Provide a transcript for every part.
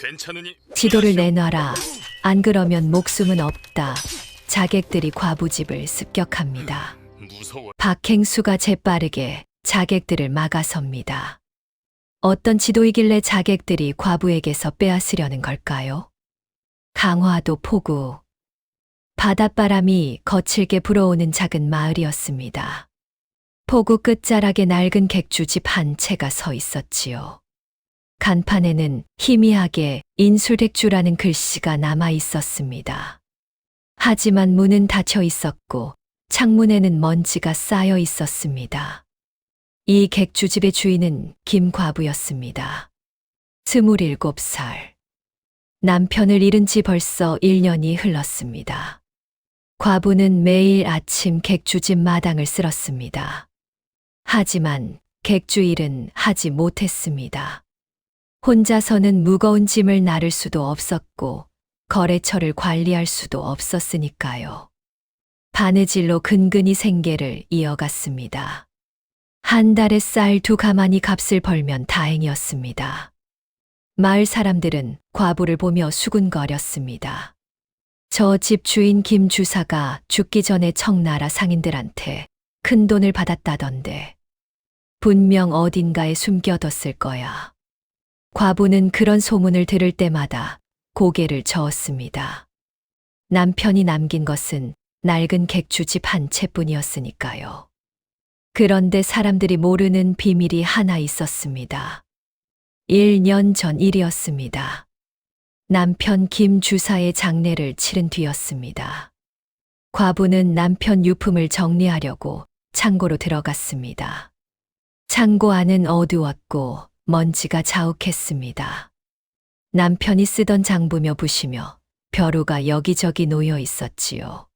괜찮으니 지도를 내놔라. 안 그러면 목숨은 없다. 자객들이 과부집을 습격합니다. 무서워. 박행수가 재빠르게 자객들을 막아섭니다. 어떤 지도이길래 자객들이 과부에게서 빼앗으려는 걸까요? 강화도 포구. 바닷바람이 거칠게 불어오는 작은 마을이었습니다. 포구 끝자락에 낡은 객주집 한 채가 서 있었지요. 간판에는 희미하게 인술객주라는 글씨가 남아 있었습니다. 하지만 문은 닫혀 있었고 창문에는 먼지가 쌓여 있었습니다. 이 객주집의 주인은 김과부였습니다. 27살. 남편을 잃은 지 벌써 1년이 흘렀습니다. 과부는 매일 아침 객주집 마당을 쓸었습니다. 하지만 객주일은 하지 못했습니다. 혼자서는 무거운 짐을 나를 수도 없었고 거래처를 관리할 수도 없었으니까요. 바느질로 근근히 생계를 이어갔습니다. 한 달에 쌀 2가마니 값을 벌면 다행이었습니다. 마을 사람들은 과부를 보며 수군거렸습니다. 저 집 주인 김 주사가 죽기 전에 청나라 상인들한테 큰 돈을 받았다던데 분명 어딘가에 숨겨뒀을 거야. 과부는 그런 소문을 들을 때마다 고개를 저었습니다. 남편이 남긴 것은 낡은 객주집 한 채뿐이었으니까요. 그런데 사람들이 모르는 비밀이 하나 있었습니다. 1년 전 일이었습니다. 남편 김 주사의 장례를 치른 뒤였습니다. 과부는 남편 유품을 정리하려고 창고로 들어갔습니다. 창고 안은 어두웠고 먼지가 자욱했습니다. 남편이 쓰던 장부며 붓이며 벼루가 여기저기 놓여 있었지요.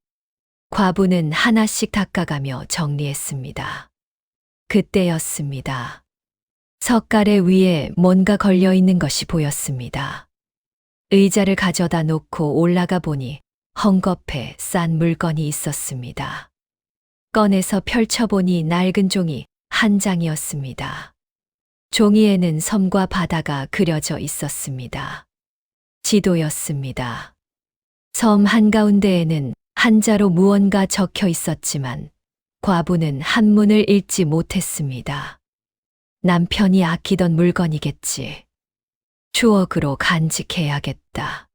과부는 하나씩 닦아가며 정리했습니다. 그때였습니다. 석가래 위에 뭔가 걸려 있는 것이 보였습니다. 의자를 가져다 놓고 올라가 보니 헝겊에 싼 물건이 있었습니다. 꺼내서 펼쳐보니 낡은 종이 한 장이었습니다. 종이에는 섬과 바다가 그려져 있었습니다. 지도였습니다. 섬 한가운데에는 한자로 무언가 적혀 있었지만 과부는 한문을 읽지 못했습니다. 남편이 아끼던 물건이겠지. 추억으로 간직해야겠다.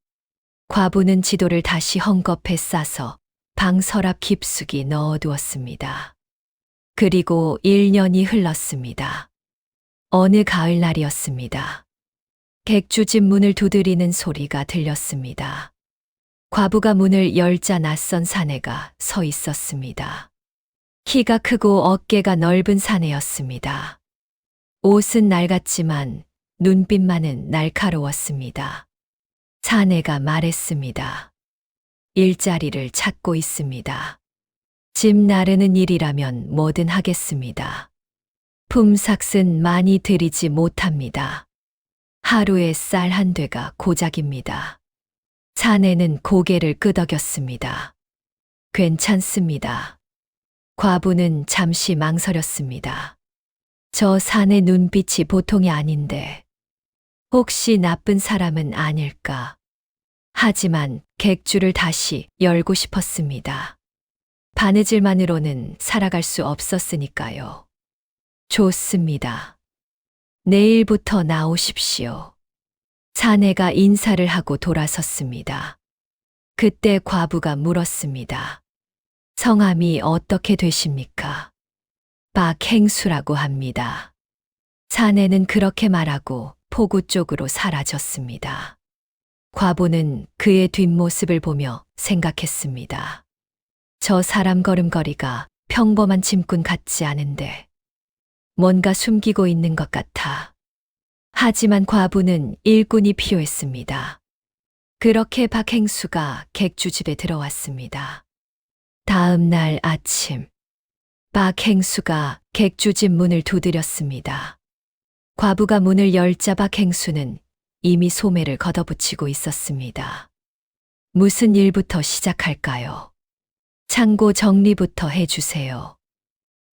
과부는 지도를 다시 헝겊에 싸서 방 서랍 깊숙이 넣어두었습니다. 그리고 1년이 흘렀습니다. 어느 가을날이었습니다. 객주집 문을 두드리는 소리가 들렸습니다. 과부가 문을 열자 낯선 사내가 서 있었습니다. 키가 크고 어깨가 넓은 사내였습니다. 옷은 낡았지만 눈빛만은 날카로웠습니다. 사내가 말했습니다. 일자리를 찾고 있습니다. 집 나르는 일이라면 뭐든 하겠습니다. 품삯은 많이 드리지 못합니다. 하루에 쌀 한 되가 고작입니다. 사내는 고개를 끄덕였습니다. 괜찮습니다. 과부는 잠시 망설였습니다. 저 사내 눈빛이 보통이 아닌데 혹시 나쁜 사람은 아닐까. 하지만 객주를 다시 열고 싶었습니다. 바느질만으로는 살아갈 수 없었으니까요. 좋습니다. 내일부터 나오십시오. 사내가 인사를 하고 돌아섰습니다. 그때 과부가 물었습니다. 성함이 어떻게 되십니까? 박행수라고 합니다. 사내는 그렇게 말하고 포구 쪽으로 사라졌습니다. 과부는 그의 뒷모습을 보며 생각했습니다. 저 사람 걸음걸이가 평범한 짐꾼 같지 않은데 뭔가 숨기고 있는 것 같아. 하지만 과부는 일꾼이 필요했습니다. 그렇게 박행수가 객주집에 들어왔습니다. 다음 날 아침, 박행수가 객주집 문을 두드렸습니다. 과부가 문을 열자 박행수는 이미 소매를 걷어붙이고 있었습니다. 무슨 일부터 시작할까요? 창고 정리부터 해주세요.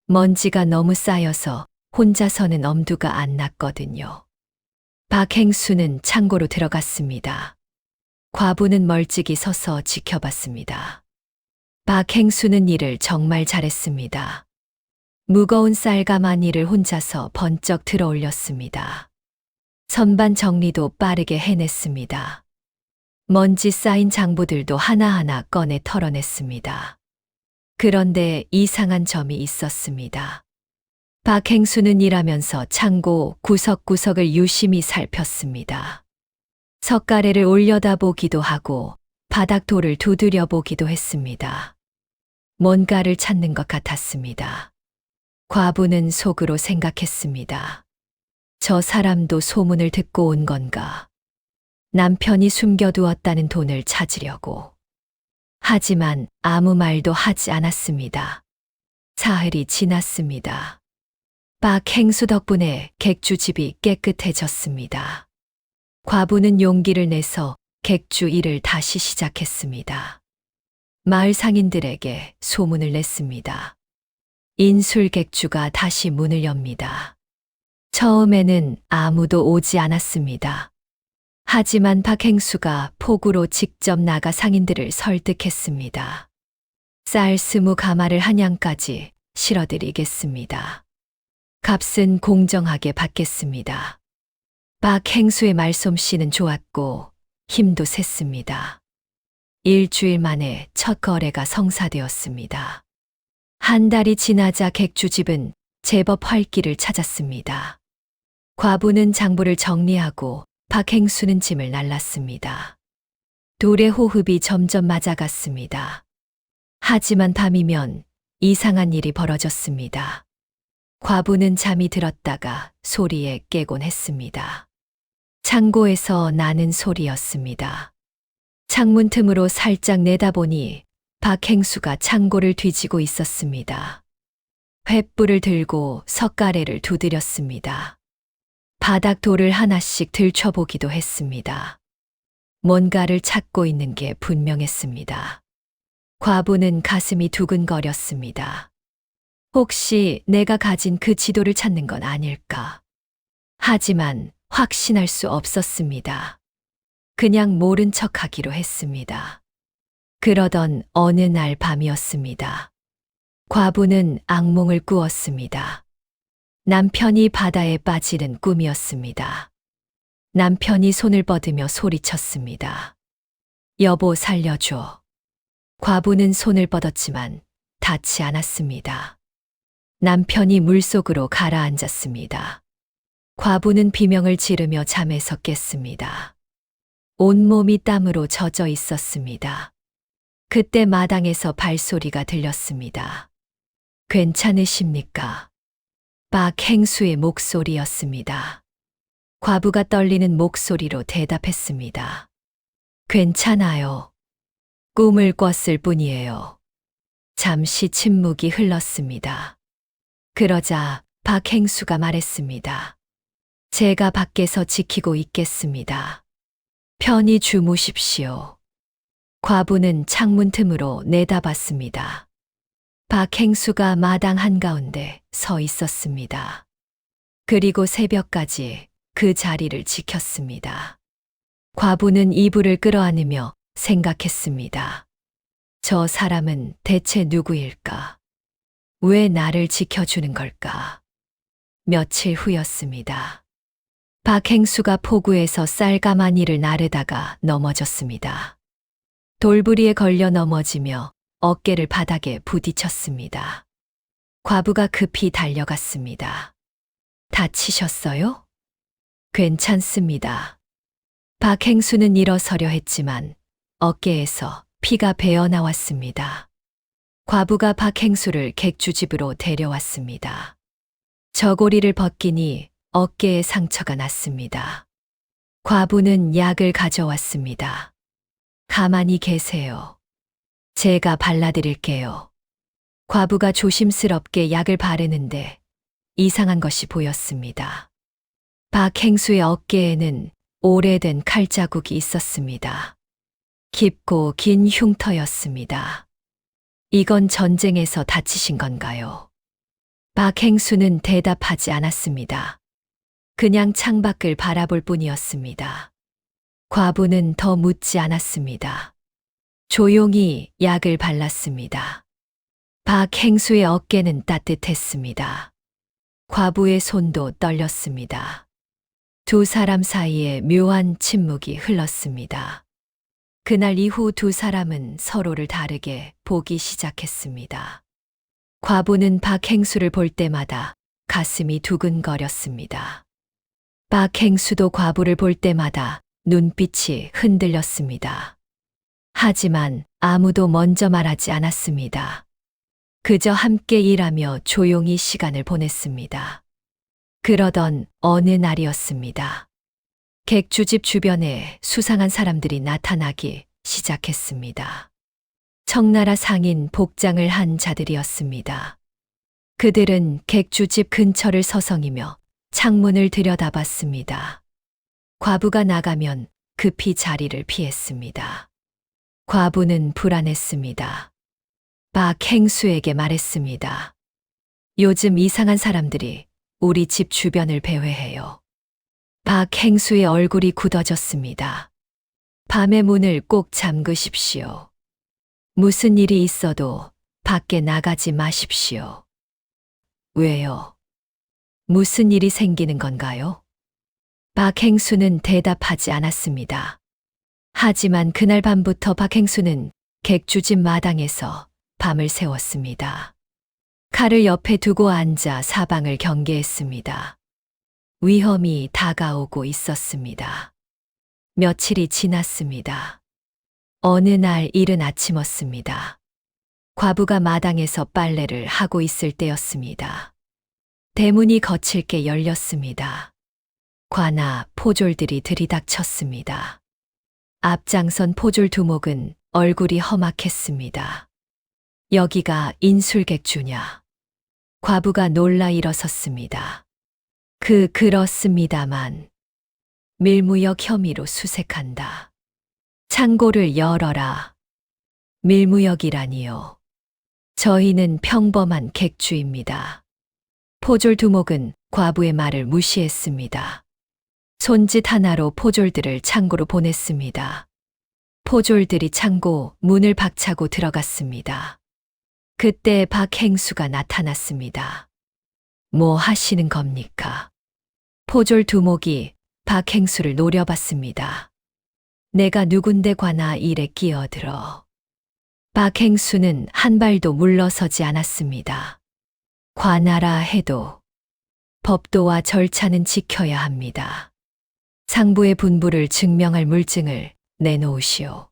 먼지가 너무 쌓여서 혼자서는 엄두가 안 났거든요. 박행수는 창고로 들어갔습니다. 과부는 멀찍이 서서 지켜봤습니다. 박행수는 일을 정말 잘했습니다. 무거운 쌀가마니를 혼자서 번쩍 들어 올렸습니다. 선반 정리도 빠르게 해냈습니다. 먼지 쌓인 장부들도 하나하나 꺼내 털어냈습니다. 그런데 이상한 점이 있었습니다. 박행수는 일하면서 창고 구석구석을 유심히 살폈습니다. 석가래를 올려다보기도 하고 바닥 돌을 두드려 보기도 했습니다. 뭔가를 찾는 것 같았습니다. 과부는 속으로 생각했습니다. 저 사람도 소문을 듣고 온 건가? 남편이 숨겨두었다는 돈을 찾으려고. 하지만 아무 말도 하지 않았습니다. 사흘이 지났습니다. 박행수 덕분에 객주집이 깨끗해졌습니다. 과부는 용기를 내서 객주 일을 다시 시작했습니다. 마을 상인들에게 소문을 냈습니다. 인술객주가 다시 문을 엽니다. 처음에는 아무도 오지 않았습니다. 하지만 박행수가 폭우로 직접 나가 상인들을 설득했습니다. 쌀 20가마를 한 양까지 실어드리겠습니다. 값은 공정하게 받겠습니다. 박행수의 말솜씨는 좋았고 힘도 셌습니다. 일주일 만에 첫 거래가 성사되었습니다. 한 달이 지나자 객주집은 제법 활기를 찾았습니다. 과부는 장부를 정리하고 박행수는 짐을 날랐습니다. 둘의 호흡이 점점 맞아갔습니다. 하지만 밤이면 이상한 일이 벌어졌습니다. 과부는 잠이 들었다가 소리에 깨곤 했습니다. 창고에서 나는 소리였습니다. 창문 틈으로 살짝 내다보니 박행수가 창고를 뒤지고 있었습니다. 횃불을 들고 석가래를 두드렸습니다. 바닥 돌을 하나씩 들춰보기도 했습니다. 뭔가를 찾고 있는 게 분명했습니다. 과부는 가슴이 두근거렸습니다. 혹시 내가 가진 그 지도를 찾는 건 아닐까? 하지만 확신할 수 없었습니다. 그냥 모른 척 하기로 했습니다. 그러던 어느 날 밤이었습니다. 과부는 악몽을 꾸었습니다. 남편이 바다에 빠지는 꿈이었습니다. 남편이 손을 뻗으며 소리쳤습니다. 여보 살려줘. 과부는 손을 뻗었지만 닿지 않았습니다. 남편이 물속으로 가라앉았습니다. 과부는 비명을 지르며 잠에서 깼습니다. 온몸이 땀으로 젖어 있었습니다. 그때 마당에서 발소리가 들렸습니다. 괜찮으십니까? 박행수의 목소리였습니다. 과부가 떨리는 목소리로 대답했습니다. 괜찮아요. 꿈을 꿨을 뿐이에요. 잠시 침묵이 흘렀습니다. 그러자 박행수가 말했습니다. 제가 밖에서 지키고 있겠습니다. 편히 주무십시오. 과부는 창문 틈으로 내다봤습니다. 박행수가 마당 한가운데 서 있었습니다. 그리고 새벽까지 그 자리를 지켰습니다. 과부는 이불을 끌어안으며 생각했습니다. 저 사람은 대체 누구일까? 왜 나를 지켜주는 걸까? 며칠 후였습니다. 박행수가 포구에서 쌀가마니를 나르다가 넘어졌습니다. 돌부리에 걸려 넘어지며 어깨를 바닥에 부딪혔습니다. 과부가 급히 달려갔습니다. 다치셨어요? 괜찮습니다. 박행수는 일어서려 했지만 어깨에서 피가 배어 나왔습니다. 과부가 박행수를 객주집으로 데려왔습니다. 저고리를 벗기니 어깨에 상처가 났습니다. 과부는 약을 가져왔습니다. 가만히 계세요. 제가 발라드릴게요. 과부가 조심스럽게 약을 바르는데 이상한 것이 보였습니다. 박행수의 어깨에는 오래된 칼자국이 있었습니다. 깊고 긴 흉터였습니다. 이건 전쟁에서 다치신 건가요? 박행수는 대답하지 않았습니다. 그냥 창밖을 바라볼 뿐이었습니다. 과부는 더 묻지 않았습니다. 조용히 약을 발랐습니다. 박행수의 어깨는 따뜻했습니다. 과부의 손도 떨렸습니다. 두 사람 사이에 묘한 침묵이 흘렀습니다. 그날 이후 두 사람은 서로를 다르게 보기 시작했습니다. 과부는 박행수를 볼 때마다 가슴이 두근거렸습니다. 박행수도 과부를 볼 때마다 눈빛이 흔들렸습니다. 하지만 아무도 먼저 말하지 않았습니다. 그저 함께 일하며 조용히 시간을 보냈습니다. 그러던 어느 날이었습니다. 객주집 주변에 수상한 사람들이 나타나기 시작했습니다. 청나라 상인 복장을 한 자들이었습니다. 그들은 객주집 근처를 서성이며 창문을 들여다봤습니다. 과부가 나가면 급히 자리를 피했습니다. 과부는 불안했습니다. 박행수에게 말했습니다. 요즘 이상한 사람들이 우리 집 주변을 배회해요. 박행수의 얼굴이 굳어졌습니다. 밤의 문을 꼭 잠그십시오. 무슨 일이 있어도 밖에 나가지 마십시오. 왜요? 무슨 일이 생기는 건가요? 박행수는 대답하지 않았습니다. 하지만 그날 밤부터 박행수는 객주집 마당에서 밤을 새웠습니다. 칼을 옆에 두고 앉아 사방을 경계했습니다. 위험이 다가오고 있었습니다. 며칠이 지났습니다. 어느 날 이른 아침이었습니다. 과부가 마당에서 빨래를 하고 있을 때였습니다. 대문이 거칠게 열렸습니다. 관아 포졸들이 들이닥쳤습니다. 앞장선 포졸 두목은 얼굴이 험악했습니다. 여기가 인술객주냐? 과부가 놀라 일어섰습니다. 그렇습니다만 밀무역 혐의로 수색한다. 창고를 열어라. 밀무역이라니요. 저희는 평범한 객주입니다. 포졸 두목은 과부의 말을 무시했습니다. 손짓 하나로 포졸들을 창고로 보냈습니다. 포졸들이 창고 문을 박차고 들어갔습니다. 그때 박행수가 나타났습니다. 뭐 하시는 겁니까? 포졸 두목이 박행수를 노려봤습니다. 내가 누군데 관아 일에 끼어들어. 박행수는 한 발도 물러서지 않았습니다. 관아라 해도 법도와 절차는 지켜야 합니다. 상부의 분부를 증명할 물증을 내놓으시오.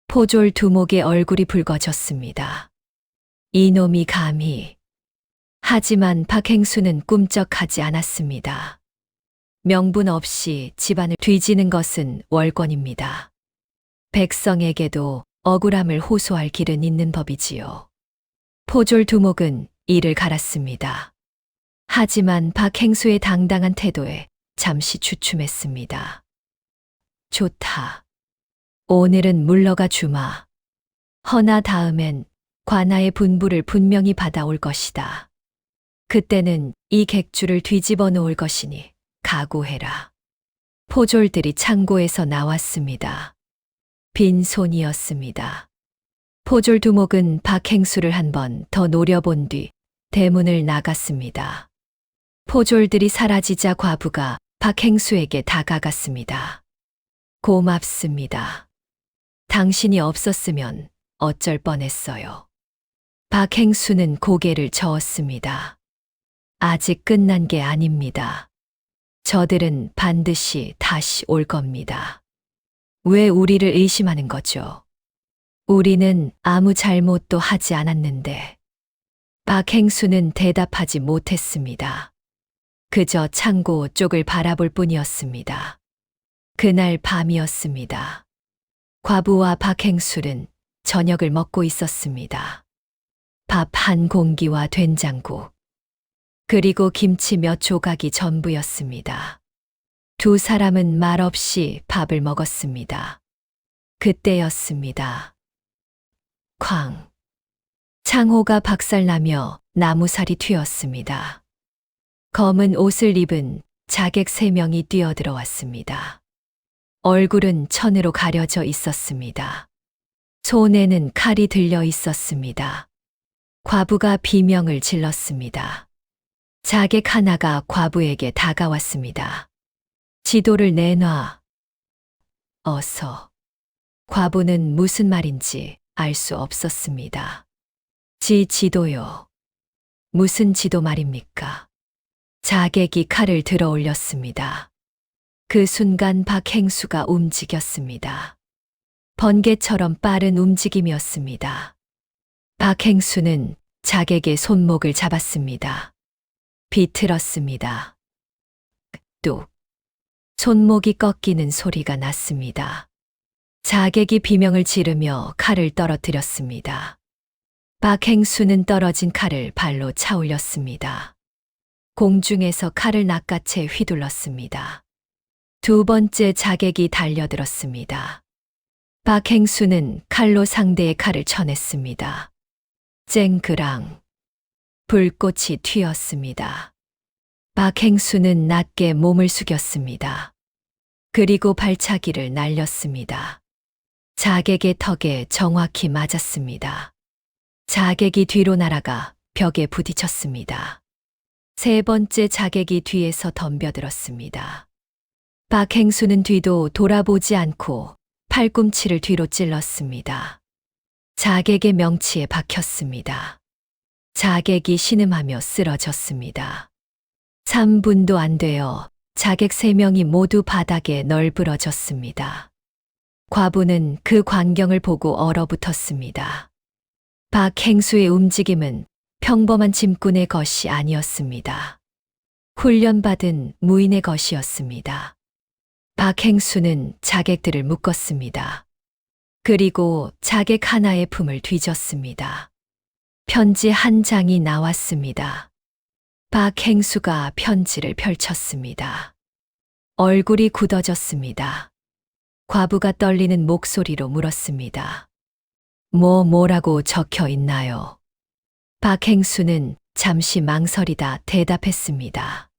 포졸 두목의 얼굴이 붉어졌습니다. 이놈이 감히. 하지만 박행수는 꿈쩍하지 않았습니다. 명분 없이 집안을 뒤지는 것은 월권입니다. 백성에게도 억울함을 호소할 길은 있는 법이지요. 포졸 두목은 이를 갈았습니다. 하지만 박행수의 당당한 태도에 잠시 주춤했습니다. 좋다. 오늘은 물러가 주마. 허나 다음엔 관아의 분부를 분명히 받아올 것이다. 그때는 이 객주를 뒤집어 놓을 것이니 각오해라. 포졸들이 창고에서 나왔습니다. 빈손이었습니다. 포졸 두목은 박행수를 한 번 더 노려본 뒤 대문을 나갔습니다. 포졸들이 사라지자 과부가 박행수에게 다가갔습니다. 고맙습니다. 당신이 없었으면 어쩔 뻔했어요. 박행수는 고개를 저었습니다. 아직 끝난 게 아닙니다. 저들은 반드시 다시 올 겁니다. 왜 우리를 의심하는 거죠? 우리는 아무 잘못도 하지 않았는데. 박행수는 대답하지 못했습니다. 그저 창고 쪽을 바라볼 뿐이었습니다. 그날 밤이었습니다. 과부와 박행수는 저녁을 먹고 있었습니다. 밥 한 공기와 된장국, 그리고 김치 몇 조각이 전부였습니다. 두 사람은 말없이 밥을 먹었습니다. 그때였습니다. 쾅! 창호가 박살나며 나무살이 튀었습니다. 검은 옷을 입은 자객 3명이 뛰어들어왔습니다. 얼굴은 천으로 가려져 있었습니다. 손에는 칼이 들려 있었습니다. 과부가 비명을 질렀습니다. 자객 하나가 과부에게 다가왔습니다. 지도를 내놔. 어서. 과부는 무슨 말인지 알 수 없었습니다. 지도요. 무슨 지도 말입니까? 자객이 칼을 들어 올렸습니다. 그 순간 박행수가 움직였습니다. 번개처럼 빠른 움직임이었습니다. 박행수는 자객의 손목을 잡았습니다. 비틀었습니다. 뚝. 손목이 꺾이는 소리가 났습니다. 자객이 비명을 지르며 칼을 떨어뜨렸습니다. 박행수는 떨어진 칼을 발로 차 올렸습니다. 공중에서 칼을 낚아채 휘둘렀습니다. 2번째 자객이 달려들었습니다. 박행수는 칼로 상대의 칼을 쳐냈습니다. 쨍그랑 불꽃이 튀었습니다. 박행수는 낮게 몸을 숙였습니다. 그리고 발차기를 날렸습니다. 자객의 턱에 정확히 맞았습니다. 자객이 뒤로 날아가 벽에 부딪혔습니다. 3번째 자객이 뒤에서 덤벼들었습니다. 박행수는 뒤도 돌아보지 않고 팔꿈치를 뒤로 찔렀습니다. 자객의 명치에 박혔습니다. 자객이 신음하며 쓰러졌습니다. 3분도 안 되어 자객 3명이 모두 바닥에 널브러졌습니다. 과부는 그 광경을 보고 얼어붙었습니다. 박행수의 움직임은 평범한 짐꾼의 것이 아니었습니다. 훈련받은 무인의 것이었습니다. 박행수는 자객들을 묶었습니다. 그리고 자객 하나의 품을 뒤졌습니다. 편지 한 장이 나왔습니다. 박행수가 편지를 펼쳤습니다. 얼굴이 굳어졌습니다. 과부가 떨리는 목소리로 물었습니다. 뭐라고 적혀 있나요? 박행수는 잠시 망설이다 대답했습니다.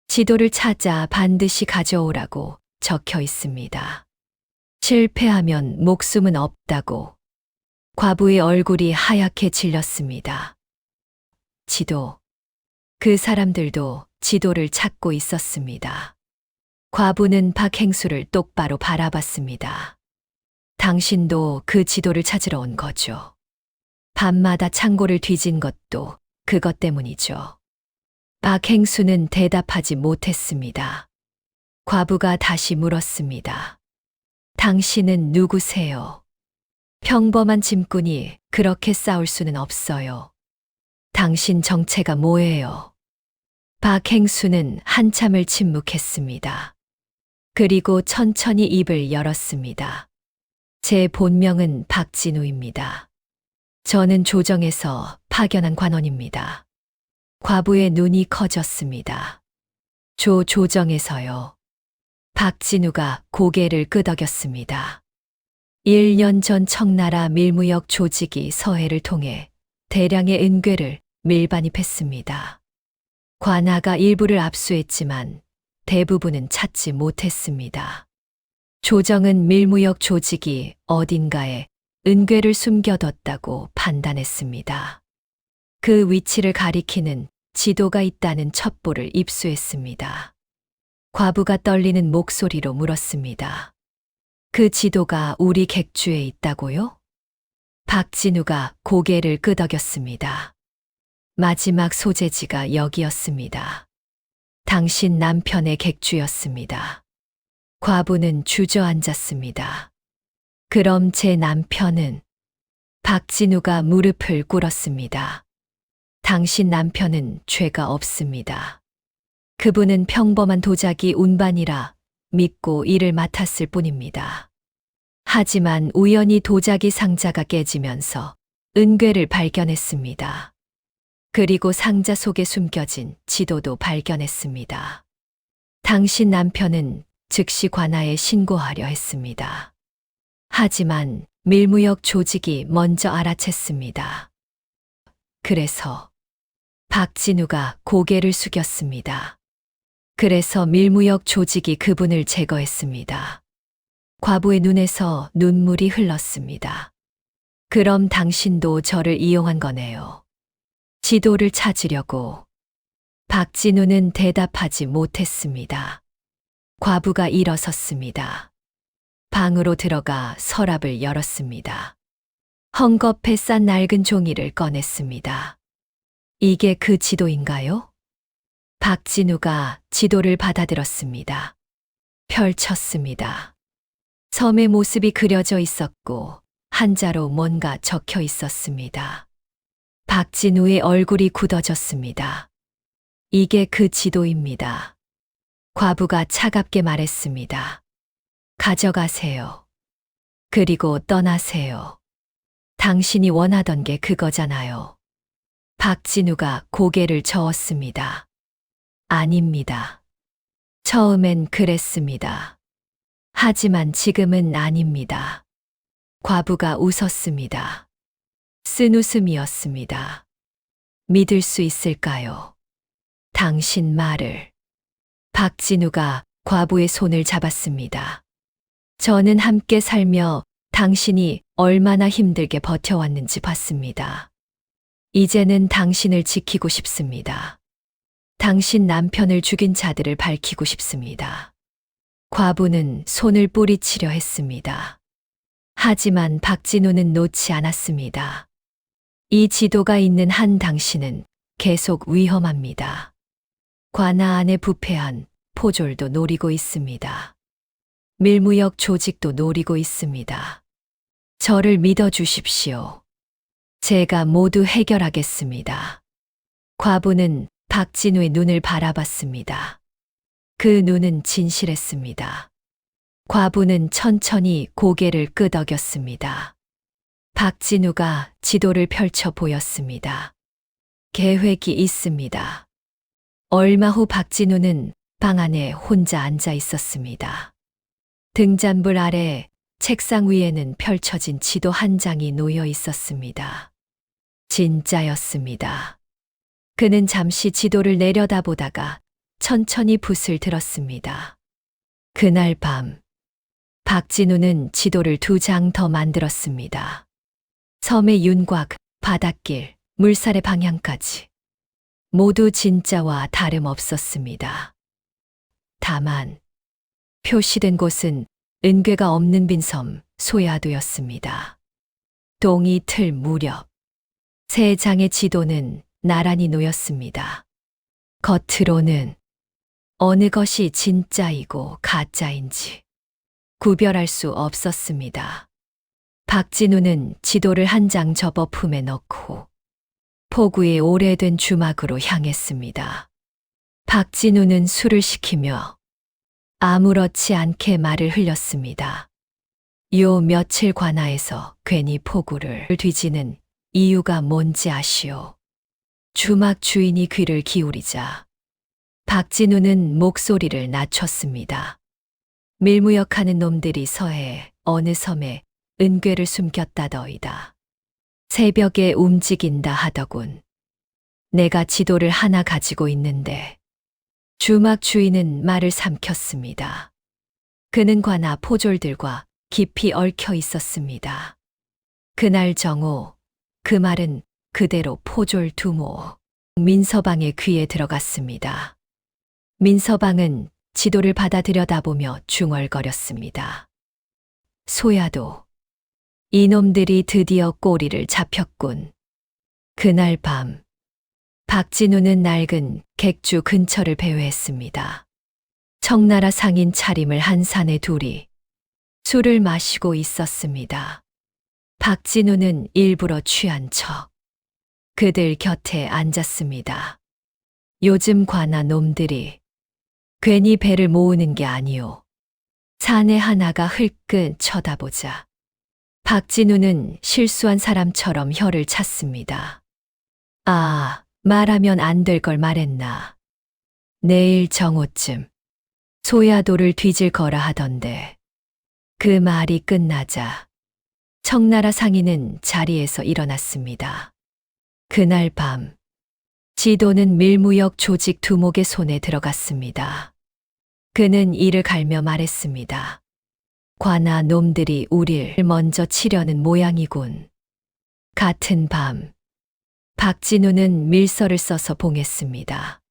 지도를 찾아 반드시 가져오라고 적혀 있습니다. 실패하면 목숨은 없다고. 과부의 얼굴이 하얗게 질렸습니다. 지도. 그 사람들도 지도를 찾고 있었습니다. 과부는 박행수를 똑바로 바라봤습니다. 당신도 그 지도를 찾으러 온 거죠. 밤마다 창고를 뒤진 것도 그것 때문이죠. 박행수는 대답하지 못했습니다. 과부가 다시 물었습니다. 당신은 누구세요? 평범한 짐꾼이 그렇게 싸울 수는 없어요. 당신 정체가 뭐예요? 박행수는 한참을 침묵했습니다. 그리고 천천히 입을 열었습니다. 제 본명은 박진우입니다. 저는 조정에서 파견한 관원입니다. 과부의 눈이 커졌습니다. 조정에서요. 박진우가 고개를 끄덕였습니다. 1년 전 청나라 밀무역 조직이 서해를 통해 대량의 은괴를 밀반입했습니다. 관아가 일부를 압수했지만 대부분은 찾지 못했습니다. 조정은 밀무역 조직이 어딘가에 은괴를 숨겨뒀다고 판단했습니다. 그 위치를 가리키는 지도가 있다는 첩보를 입수했습니다. 과부가 떨리는 목소리로 물었습니다. 그 지도가 우리 객주에 있다고요? 박진우가 고개를 끄덕였습니다. 마지막 소재지가 여기였습니다. 당신 남편의 객주였습니다. 과부는 주저앉았습니다. 그럼 제 남편은? 박진우가 무릎을 꿇었습니다. 당신 남편은 죄가 없습니다. 그분은 평범한 도자기 운반이라 믿고 일을 맡았을 뿐입니다. 하지만 우연히 도자기 상자가 깨지면서 은괴를 발견했습니다. 그리고 상자 속에 숨겨진 지도도 발견했습니다. 당신 남편은 즉시 관아에 신고하려 했습니다. 하지만 밀무역 조직이 먼저 알아챘습니다. 그래서 박진우가 고개를 숙였습니다. 그래서 밀무역 조직이 그분을 제거했습니다. 과부의 눈에서 눈물이 흘렀습니다. 그럼 당신도 저를 이용한 거네요. 지도를 찾으려고. 박진우는 대답하지 못했습니다. 과부가 일어섰습니다. 방으로 들어가 서랍을 열었습니다. 헝겊에 싼 낡은 종이를 꺼냈습니다. 이게 그 지도인가요? 박진우가 지도를 받아들었습니다. 펼쳤습니다. 섬의 모습이 그려져 있었고 한자로 뭔가 적혀 있었습니다. 박진우의 얼굴이 굳어졌습니다. 이게 그 지도입니다. 과부가 차갑게 말했습니다. 가져가세요. 그리고 떠나세요. 당신이 원하던 게 그거잖아요. 박진우가 고개를 저었습니다. 아닙니다. 처음엔 그랬습니다. 하지만 지금은 아닙니다. 과부가 웃었습니다. 쓴 웃음이었습니다. 믿을 수 있을까요? 당신 말을. 박진우가 과부의 손을 잡았습니다. 저는 함께 살며 당신이 얼마나 힘들게 버텨왔는지 봤습니다. 이제는 당신을 지키고 싶습니다. 당신 남편을 죽인 자들을 밝히고 싶습니다. 과부는 손을 뿌리치려 했습니다. 하지만 박진우는 놓지 않았습니다. 이 지도가 있는 한 당신은 계속 위험합니다. 관아 안에 부패한 포졸도 노리고 있습니다. 밀무역 조직도 노리고 있습니다. 저를 믿어주십시오. 제가 모두 해결하겠습니다. 과부는 박진우의 눈을 바라봤습니다. 그 눈은 진실했습니다. 과부는 천천히 고개를 끄덕였습니다. 박진우가 지도를 펼쳐 보였습니다. 계획이 있습니다. 얼마 후 박진우는 방 안에 혼자 앉아 있었습니다. 등잔불 아래 책상 위에는 펼쳐진 지도 한 장이 놓여 있었습니다. 진짜였습니다. 그는 잠시 지도를 내려다보다가 천천히 붓을 들었습니다. 그날 밤, 박진우는 지도를 2장 더 만들었습니다. 섬의 윤곽, 바닷길, 물살의 방향까지. 모두 진짜와 다름없었습니다. 다만, 표시된 곳은 은괴가 없는 빈섬 소야도였습니다. 동이 틀 무렵, 3장의 지도는 나란히 놓였습니다. 겉으로는 어느 것이 진짜이고 가짜인지 구별할 수 없었습니다. 박진우는 지도를 한 장 접어 품에 넣고 포구의 오래된 주막으로 향했습니다. 박진우는 술을 시키며 아무렇지 않게 말을 흘렸습니다. 요 며칠 관아에서 괜히 포구를 뒤지는 이유가 뭔지 아시오? 주막 주인이 귀를 기울이자 박진우는 목소리를 낮췄습니다. 밀무역하는 놈들이 서해 어느 섬에 은괴를 숨겼다더이다. 새벽에 움직인다 하더군. 내가 지도를 하나 가지고 있는데. 주막 주인은 말을 삼켰습니다. 그는 관아 포졸들과 깊이 얽혀 있었습니다. 그날 정오, 그 말은 그대로 포졸 두모 민서방의 귀에 들어갔습니다. 민서방은 지도를 받아 들여다보며 중얼거렸습니다. 소야도, 이놈들이 드디어 꼬리를 잡혔군. 그날 밤, 박진우는 낡은 객주 근처를 배회했습니다. 청나라 상인 차림을 한 사내 둘이 술을 마시고 있었습니다. 박진우는 일부러 취한 척 그들 곁에 앉았습니다. 요즘 관아 놈들이 괜히 배를 모으는 게 아니오. 사내 하나가 흘끗 쳐다보자. 박진우는 실수한 사람처럼 혀를 찼습니다. 아, 말하면 안 될 걸 말했나. 내일 정오쯤 소야도를 뒤질 거라 하던데. 그 말이 끝나자 청나라 상인은 자리에서 일어났습니다. 그날 밤 지도는 밀무역 조직 두목의 손에 들어갔습니다. 그는 이를 갈며 말했습니다. 관아 놈들이 우릴 먼저 치려는 모양이군. 같은 밤, 박진우는 밀서를 써서 봉했습니다.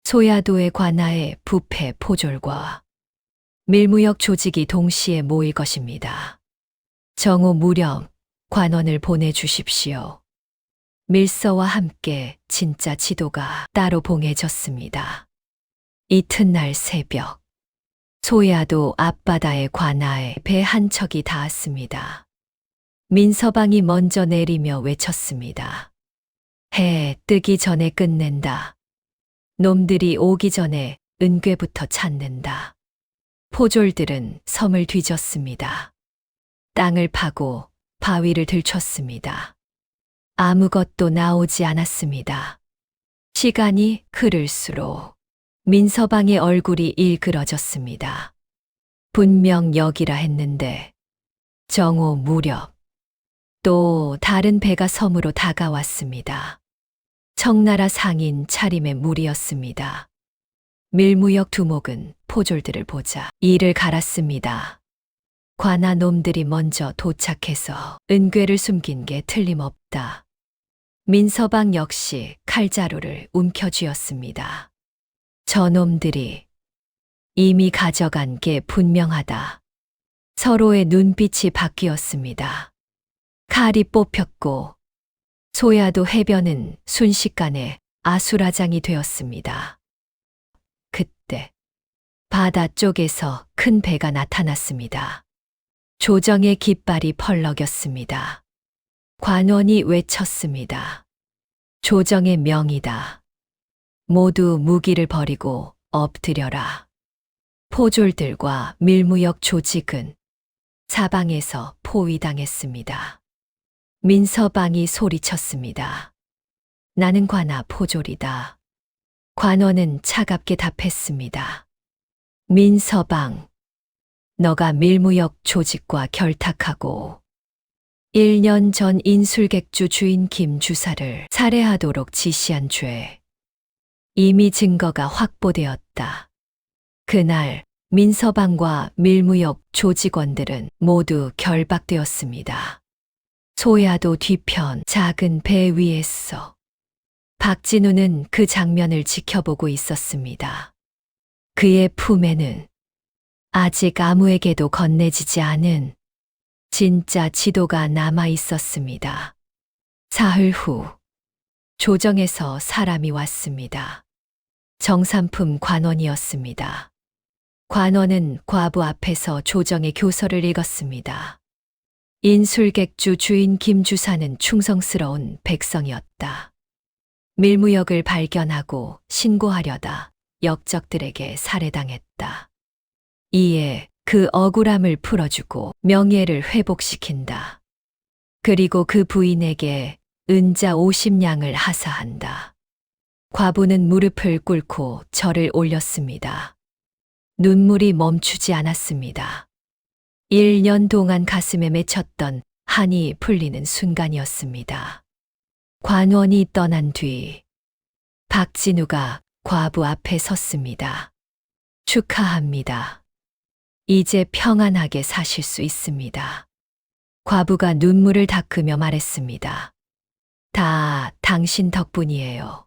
소야도의 관아의 부패 포졸과 밀무역 조직이 동시에 모일 것입니다. 정오 무렵 관원을 보내주십시오. 밀서와 함께 진짜 지도가 따로 봉해졌습니다. 이튿날 새벽, 소야도 앞바다의 관아에 배 한 척이 닿았습니다. 민서방이 먼저 내리며 외쳤습니다. 해 뜨기 전에 끝낸다. 놈들이 오기 전에 은괴부터 찾는다. 포졸들은 섬을 뒤졌습니다. 땅을 파고 바위를 들쳤습니다. 아무것도 나오지 않았습니다. 시간이 흐를수록 민서방의 얼굴이 일그러졌습니다. 분명 여기라 했는데 정오 무렵 또 다른 배가 섬으로 다가왔습니다. 청나라 상인 차림의 무리였습니다. 밀무역 두목은 포졸들을 보자 이를 갈았습니다. 관아 놈들이 먼저 도착해서 은괴를 숨긴 게 틀림없다. 민서방 역시 칼자루를 움켜쥐었습니다. 저놈들이 이미 가져간 게 분명하다. 서로의 눈빛이 바뀌었습니다. 칼이 뽑혔고 소야도 해변은 순식간에 아수라장이 되었습니다. 그때 바다 쪽에서 큰 배가 나타났습니다. 조정의 깃발이 펄럭였습니다. 관원이 외쳤습니다. 조정의 명이다. 모두 무기를 버리고 엎드려라. 포졸들과 밀무역 조직은 사방에서 포위당했습니다. 민서방이 소리쳤습니다. 나는 관아 포졸이다. 관원은 차갑게 답했습니다. 민서방, 너가 밀무역 조직과 결탁하고 1년 전 인술객주 주인 김 주사를 살해하도록 지시한 죄. 이미 증거가 확보되었다. 그날 민서방과 밀무역 조직원들은 모두 결박되었습니다. 소야도 뒤편 작은 배 위에서 박진우는 그 장면을 지켜보고 있었습니다. 그의 품에는 아직 아무에게도 건네지지 않은 진짜 지도가 남아 있었습니다. 사흘 후 조정에서 사람이 왔습니다. 정삼품 관원이었습니다. 관원은 과부 앞에서 조정의 교서를 읽었습니다. 인술객주 주인 김 주사는 충성스러운 백성이었다. 밀무역을 발견하고 신고하려다 역적들에게 살해당했다. 이에 그 억울함을 풀어주고 명예를 회복시킨다. 그리고 그 부인에게 은자 50냥을 하사한다. 과부는 무릎을 꿇고 절을 올렸습니다. 눈물이 멈추지 않았습니다. 1년 동안 가슴에 맺혔던 한이 풀리는 순간이었습니다. 관원이 떠난 뒤 박진우가 과부 앞에 섰습니다. 축하합니다. 이제 평안하게 사실 수 있습니다. 과부가 눈물을 닦으며 말했습니다. 다 당신 덕분이에요.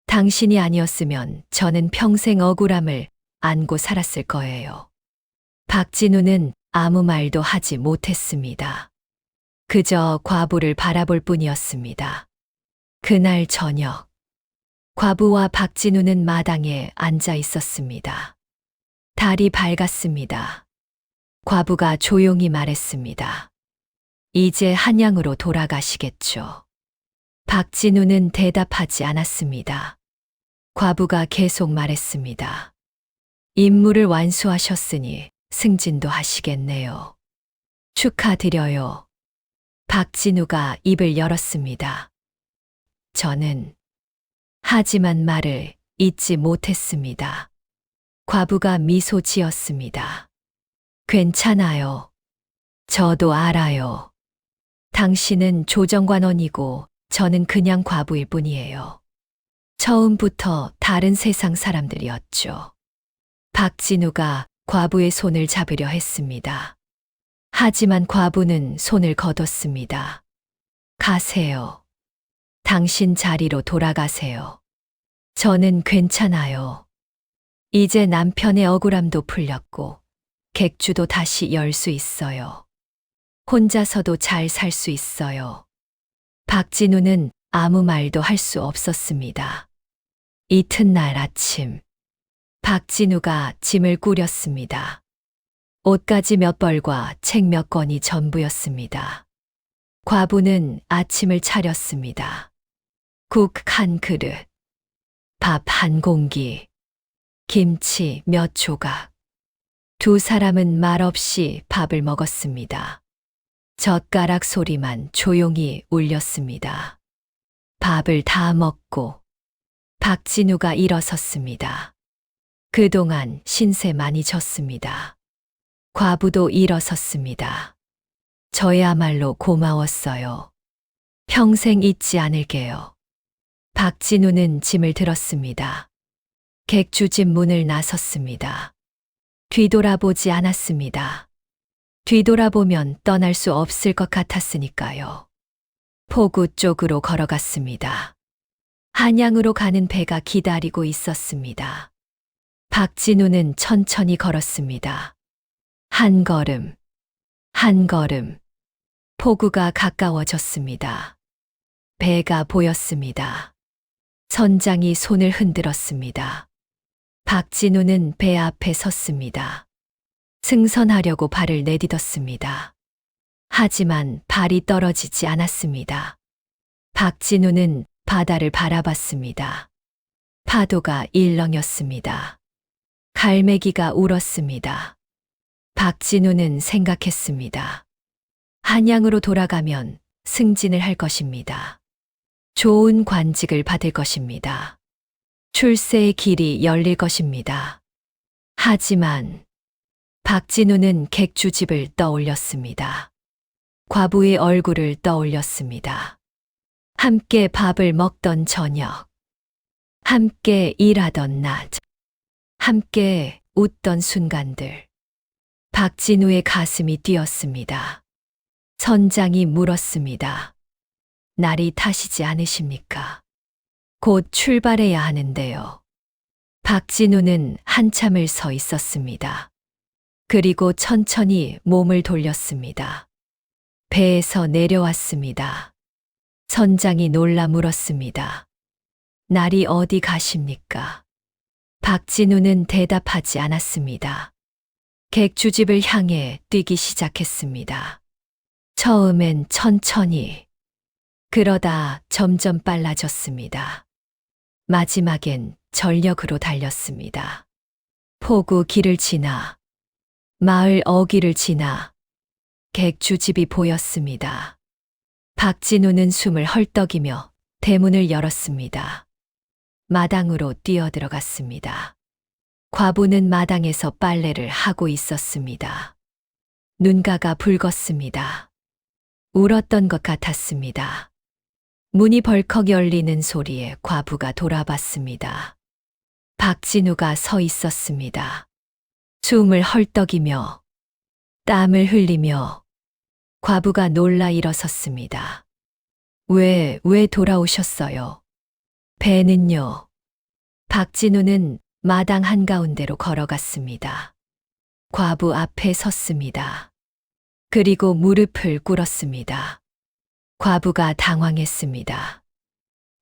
당신이 아니었으면 저는 평생 억울함을 안고 살았을 거예요. 박진우는 아무 말도 하지 못했습니다. 그저 과부를 바라볼 뿐이었습니다. 그날 저녁, 과부와 박진우는 마당에 앉아 있었습니다. 달이 밝았습니다. 과부가 조용히 말했습니다. 이제 한양으로 돌아가시겠죠. 박진우는 대답하지 않았습니다. 과부가 계속 말했습니다. 임무를 완수하셨으니 승진도 하시겠네요. 축하드려요. 박진우가 입을 열었습니다. 저는 하지만 말을 잇지 못했습니다. 과부가 미소 지었습니다. 괜찮아요. 저도 알아요. 당신은 조정관원이고 저는 그냥 과부일 뿐이에요. 처음부터 다른 세상 사람들이었죠. 박진우가 과부의 손을 잡으려 했습니다. 하지만 과부는 손을 거뒀습니다. 가세요. 당신 자리로 돌아가세요. 저는 괜찮아요. 이제 남편의 억울함도 풀렸고, 객주도 다시 열 수 있어요. 혼자서도 잘 살 수 있어요. 박진우는 아무 말도 할 수 없었습니다. 이튿날 아침, 박진우가 짐을 꾸렸습니다. 옷가지 몇 벌과 책 몇 권이 전부였습니다. 과부는 아침을 차렸습니다. 국 한 그릇, 밥 한 공기, 김치 몇 조각. 두 사람은 말없이 밥을 먹었습니다. 젓가락 소리만 조용히 울렸습니다. 밥을 다 먹고 박진우가 일어섰습니다. 그동안 신세 많이 졌습니다. 과부도 일어섰습니다. 저야말로 고마웠어요. 평생 잊지 않을게요. 박진우는 짐을 들었습니다. 객주집 문을 나섰습니다. 뒤돌아보지 않았습니다. 뒤돌아보면 떠날 수 없을 것 같았으니까요. 포구 쪽으로 걸어갔습니다. 한양으로 가는 배가 기다리고 있었습니다. 박진우는 천천히 걸었습니다. 한 걸음, 한 걸음. 포구가 가까워졌습니다. 배가 보였습니다. 선장이 손을 흔들었습니다. 박진우는 배 앞에 섰습니다. 승선하려고 발을 내딛었습니다. 하지만 발이 떨어지지 않았습니다. 박진우는 바다를 바라봤습니다. 파도가 일렁였습니다. 갈매기가 울었습니다. 박진우는 생각했습니다. 한양으로 돌아가면 승진을 할 것입니다. 좋은 관직을 받을 것입니다. 출세의 길이 열릴 것입니다. 하지만 박진우는 객주집을 떠올렸습니다. 과부의 얼굴을 떠올렸습니다. 함께 밥을 먹던 저녁, 함께 일하던 낮, 함께 웃던 순간들. 박진우의 가슴이 뛰었습니다. 선장이 물었습니다. 날이 타시지 않으십니까? 곧 출발해야 하는데요. 박진우는 한참을 서 있었습니다. 그리고 천천히 몸을 돌렸습니다. 배에서 내려왔습니다. 선장이 놀라 물었습니다. 날이 어디 가십니까? 박진우는 대답하지 않았습니다. 객주집을 향해 뛰기 시작했습니다. 처음엔 천천히, 그러다 점점 빨라졌습니다. 마지막엔 전력으로 달렸습니다. 포구 길을 지나, 마을 어귀를 지나, 객주집이 보였습니다. 박진우는 숨을 헐떡이며 대문을 열었습니다. 마당으로 뛰어들어갔습니다. 과부는 마당에서 빨래를 하고 있었습니다. 눈가가 붉었습니다. 울었던 것 같았습니다. 문이 벌컥 열리는 소리에 과부가 돌아봤습니다. 박진우가 서 있었습니다. 숨을 헐떡이며 땀을 흘리며 과부가 놀라 일어섰습니다. 왜 돌아오셨어요? 배는요? 박진우는 마당 한가운데로 걸어갔습니다. 과부 앞에 섰습니다. 그리고 무릎을 꿇었습니다. 과부가 당황했습니다.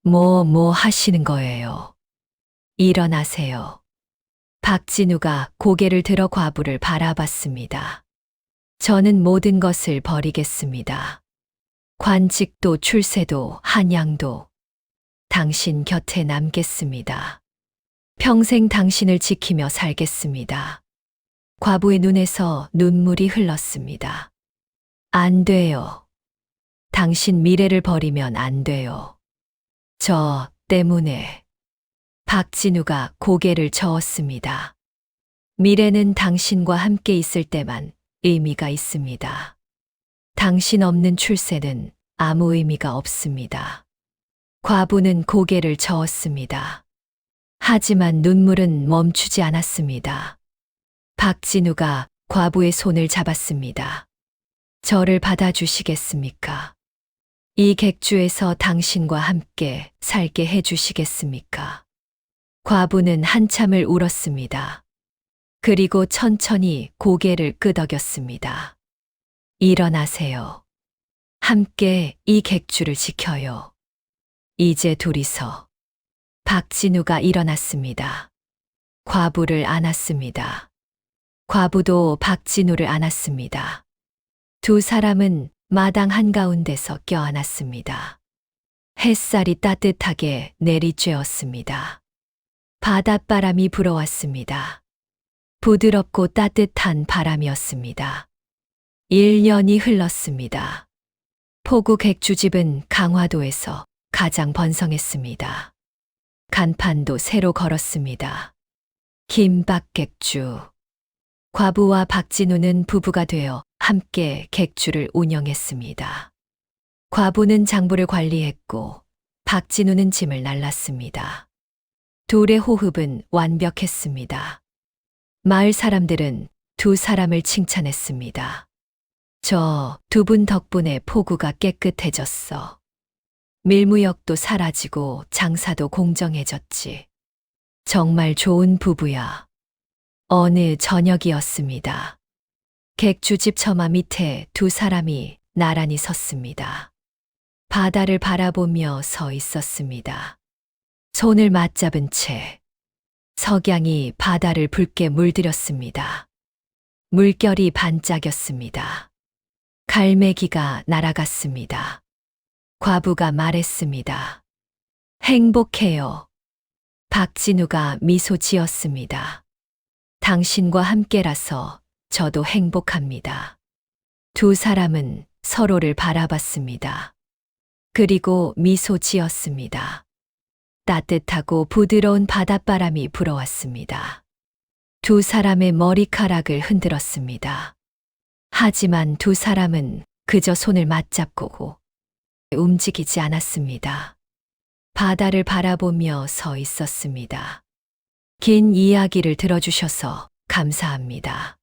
뭐 하시는 거예요? 일어나세요. 박진우가 고개를 들어 과부를 바라봤습니다. 저는 모든 것을 버리겠습니다. 관직도 출세도 한양도 당신 곁에 남겠습니다. 평생 당신을 지키며 살겠습니다. 과부의 눈에서 눈물이 흘렀습니다. 안 돼요. 당신 미래를 버리면 안 돼요. 저 때문에. 박진우가 고개를 저었습니다. 미래는 당신과 함께 있을 때만 의미가 있습니다. 당신 없는 출세는 아무 의미가 없습니다. 과부는 고개를 저었습니다. 하지만 눈물은 멈추지 않았습니다. 박진우가 과부의 손을 잡았습니다. 저를 받아주시겠습니까? 이 객주에서 당신과 함께 살게 해주시겠습니까? 과부는 한참을 울었습니다. 그리고 천천히 고개를 끄덕였습니다. 일어나세요. 함께 이 객주를 지켜요. 이제 둘이서. 박진우가 일어났습니다. 과부를 안았습니다. 과부도 박진우를 안았습니다. 두 사람은 마당 한가운데서 껴안았습니다. 햇살이 따뜻하게 내리쬐었습니다. 바닷바람이 불어왔습니다. 부드럽고 따뜻한 바람이었습니다. 1년이 흘렀습니다. 포구 객주집은 강화도에서 가장 번성했습니다. 간판도 새로 걸었습니다. 김박객주. 과부와 박진우는 부부가 되어 함께 객주를 운영했습니다. 과부는 장부를 관리했고 박진우는 짐을 날랐습니다. 둘의 호흡은 완벽했습니다. 마을 사람들은 두 사람을 칭찬했습니다. 저 두 분 덕분에 포구가 깨끗해졌어. 밀무역도 사라지고 장사도 공정해졌지. 정말 좋은 부부야. 어느 저녁이었습니다. 객주집 처마 밑에 두 사람이 나란히 섰습니다. 바다를 바라보며 서 있었습니다. 손을 맞잡은 채 석양이 바다를 붉게 물들였습니다. 물결이 반짝였습니다. 갈매기가 날아갔습니다. 과부가 말했습니다. 행복해요. 박진우가 미소 지었습니다. 당신과 함께라서 저도 행복합니다. 두 사람은 서로를 바라봤습니다. 그리고 미소 지었습니다. 따뜻하고 부드러운 바닷바람이 불어왔습니다. 두 사람의 머리카락을 흔들었습니다. 하지만 두 사람은 그저 손을 맞잡고 움직이지 않았습니다. 바다를 바라보며 서 있었습니다. 긴 이야기를 들어주셔서 감사합니다.